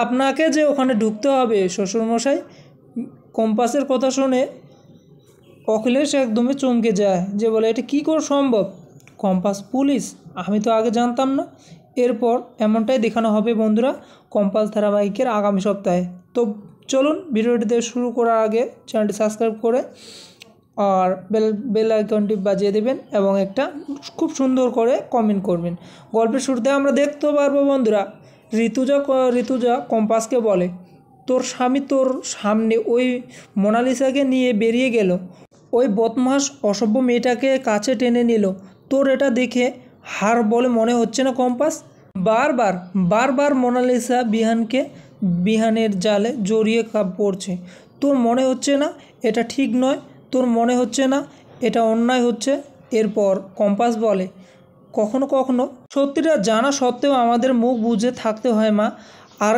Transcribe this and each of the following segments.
আপনাকে যে ওখানে ঢুকতে হবে শ্বশুরমশাই। কম্পাসের কথা শুনে অখিলেশ একদমই চমকে যায়, যে বলে এটা কী করে সম্ভব, কম্পাস পুলিশ, আমি তো আগে জানতাম না। এরপর এমনটাই দেখানো হবে বন্ধুরা কম্পাস ধারাবাহিকের আগামী সপ্তাহে। তো চলুন ভিডিওটিতে শুরু করার আগে চ্যানেলটি সাবস্ক্রাইব করে আর বেল আইকনটি বাজিয়ে দেবেন এবং একটা খুব সুন্দর করে কমেন্ট করবেন। গল্পের শুরুতে আমরা দেখতে পারবো বন্ধুরা ঋতুজা কম্পাসকে বলে, তোর স্বামী তোর সামনে ওই মোনালিসাকে নিয়ে বেরিয়ে গেল, ওই বদমাস অসভ্য মেয়েটাকে কাছে টেনে নিল। তোর এটা দেখে হার বলে মনে হচ্ছে না কম্পাস? বারবার মোনালিসা বিহানের জালে জড়িয়ে পড়ছে। তোর মনে হচ্ছে না এটা ঠিক নয়? তোর মনে হচ্ছে না এটা অন্যায় হচ্ছে? এরপর কম্পাস বলে, কখনো কখনো সত্যিটা জানা সত্ত্বেও আমাদের মুখ বুজে থাকতে হয় মা। আর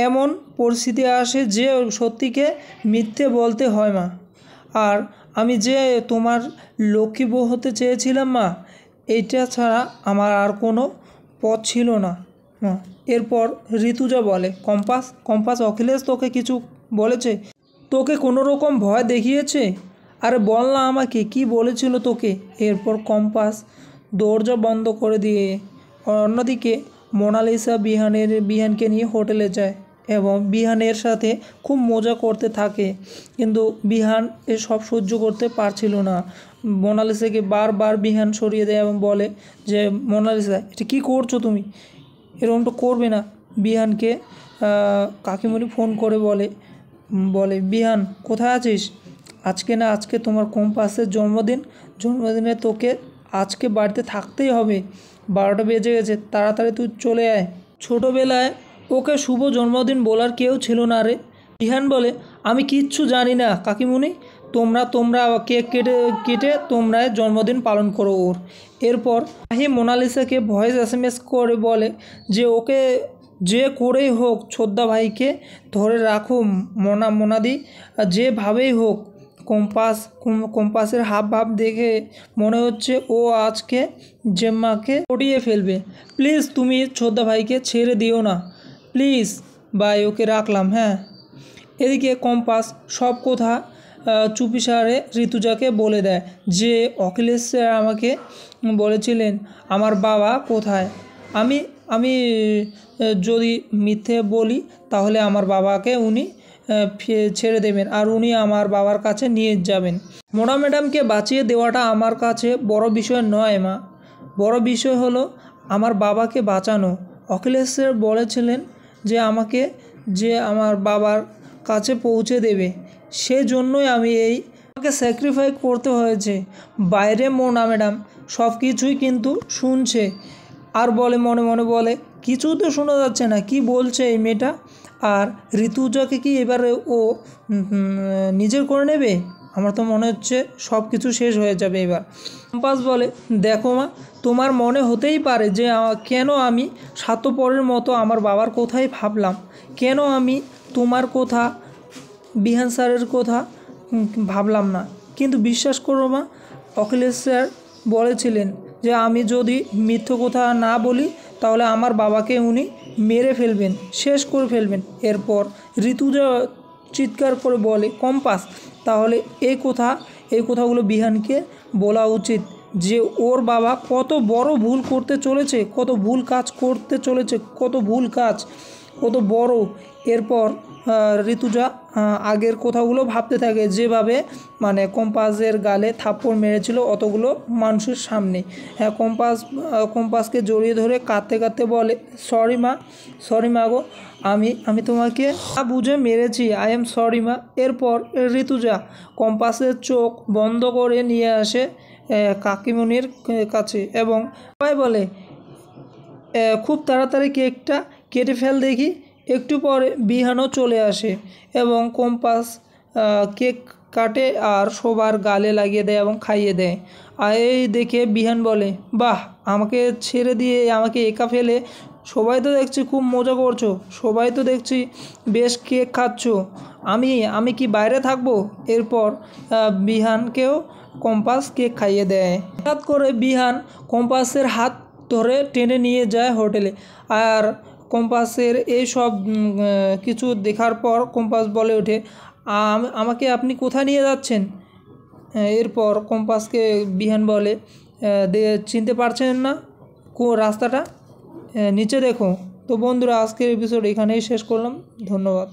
এমন পরিস্থিতি আসে যে সত্যিকে মিথ্যে বলতে হয় মা। আর আমি যে তোমার লক্ষ্মী বউ হতে চেয়েছিলাম মা, এইটা ছাড়া আমার আর কোনো পথ ছিল না মা। এরপর ঋতুজা বলে, কম্পাস অখিলেশ তোকে কিছু বলেছে? তোকে কোনো রকম ভয় দেখিয়েছে? আরে বল না আমাকে, কি বলেছিল তোকে? এরপর কম্পাস দরজা বন্ধ করে দিয়ে অন্যদিকে মোনালিসা বিহানকে নিয়ে হোটেলে যায় এবং বিহানের সাথে খুব মজা করতে থাকে। কিন্তু বিহান এসব সহ্য করতে পারছিল না। মোনালিসাকে বারবার বিহান সরিয়ে দেয় এবং বলে যে, মোনালিসা এটা কী করছো তুমি, এরকমটা করবে না। বিহানকে কাকিমণি ফোন করে বলে বিহান কোথায় আছিস? আজকে তোমার কম্পাসের জন্মদিনে তোকে আজকে বাড়িতে থাকতেই হবে। 12টা বেজে গেছে, তাড়াতাড়ি তুই চলে আয়। ছোটোবেলায় ওকে শুভ জন্মদিন বলার কেউ ছিল না রে। বিহান বলে, আমি কিচ্ছু জানি না কাকিমণি, তোমরা কেক কেটে তোমরা জন্মদিন পালন করো ওর। এরপর মোনালিসাকে ভয়েস SMS করে বলে যে ওকে যে করেই হোক ছোদ্দা ভাইকে ধরে রাখো মোনাদি, যেভাবেই হোক। কম্পাসের হাব ভাব দেখে মনে হচ্ছে ও আজকে জেম্মাকে পটিয়ে ফেলবে। প্লিজ তুমি ছোদ্দা ভাইকে ছেড়ে দিও না প্লিজ ভাই, ওকে রাখলাম হ্যাঁ। এদিকে কম্পাস সব কথা চুপিসারে ঋতুজাকে বলে দেয় যে অখিলেশ স্যার আমাকে বলেছিলেন আমার বাবা কোথায়। আমি যদি মিথ্যে বলি তাহলে আমার বাবাকে উনি ছেড়ে দেবেন আর উনি আমার বাবার কাছে নিয়ে যাবেন। মোনা ম্যাডামকে বাঁচিয়ে দেওয়াটা আমার কাছে বড় বিষয় নয় মা, বড় বিষয় হলো আমার বাবাকে বাঁচানো। অখিলেশ স্যার বলেছিলেন যে আমাকে আমার বাবার কাছে পৌঁছে দেবে, সেজন্যই আমাকে স্যাক্রিফাইস করতে হয়েছে। বাইরে মোনা ম্যাডাম সব কিছুই কিন্তু শুনছে আর বলে মনে মনে বলে, কিছু তো শোনা যাচ্ছে না, কি বলছে এই মেয়েটা। আর ঋতুজাকে কি এবারে ও নিজের করে নেবে? আমার তো মনে হচ্ছে সব কিছু শেষ হয়ে যাবে এবার। কম্পাস বলে, দেখো মা, তোমার মনে হতেই পারে যে কেন আমি স্বার্থপরের মতো আমার বাবার কথাই ভাবলাম, কেন আমি তোমার কথা বিহান স্যারের কথা ভাবলাম না। কিন্তু বিশ্বাস করো মা, অখিলেশ স্যার বলেছিলেন যে আমি যদি মিথ্যে কথা না বলি তাহলে আমার বাবাকে উনি মেরে ফেলবেন, শেষ করে ফেলবেন। এরপর ঋতুজা চিৎকার করে বলে, কম্পাস তাহলে এই কথাগুলো বিহানকে বলা উচিত যে ওর বাবা কত বড় ভুল করতে চলেছে, কত ভুল কাজ করতে চলেছে, কত বড়। এরপর ঋতুজা আগের কথাগুলো ভাবতে থাকে, যেভাবে মানে কম্পাসের গালে থাপ্পড় মেরেছিল অতগুলো মানুষের সামনে। কম্পাসকে জড়িয়ে ধরে কাঁদতে বলে, সরি মা গো, আমি তোমাকে না বুঝে মেরেছি, আই এম সরি মা। এরপর ঋতুজা কম্পাসের চোখ বন্ধ করে নিয়ে আসে কাকিমণির কাছে এবং সবাই বলে, খুব তাড়াতাড়ি কেকটা কেটে ফেল দেখি। একটু পরে বিহানও চলে আসে এবং কম্পাস কেক কাটে আর সবার গালে লাগিয়ে দেয় এবং খাইয়ে দেয়। আর এই দেখে বিহান বলে, বাহ, আমাকে ছেড়ে দিয়ে আমাকে একা ফেলে সবাই তো দেখছি খুব মজা করছো, সবাই তো দেখছি বেশ কেক খাচ্ছ, আমি কি বাইরে থাকবো? এরপর বিহানকেও কম্পাস কেক খাইয়ে দেয়। হঠাৎ করে বিহান কম্পাসের হাত ধরে টেনে নিয়ে যায় হোটেলে আর কম্পাসের এই সব কিছু দেখার পর কম্পাস বলে ওঠে, আমাকে আপনি কোথায় নিয়ে যাচ্ছেন? এরপর কম্পাসকে বিহান বলে, চিনতে পারছেন না রাস্তাটা? নিচে দেখো। তো বন্ধুরা, আজকের এপিসোড এখানেই শেষ করলাম। ধন্যবাদ।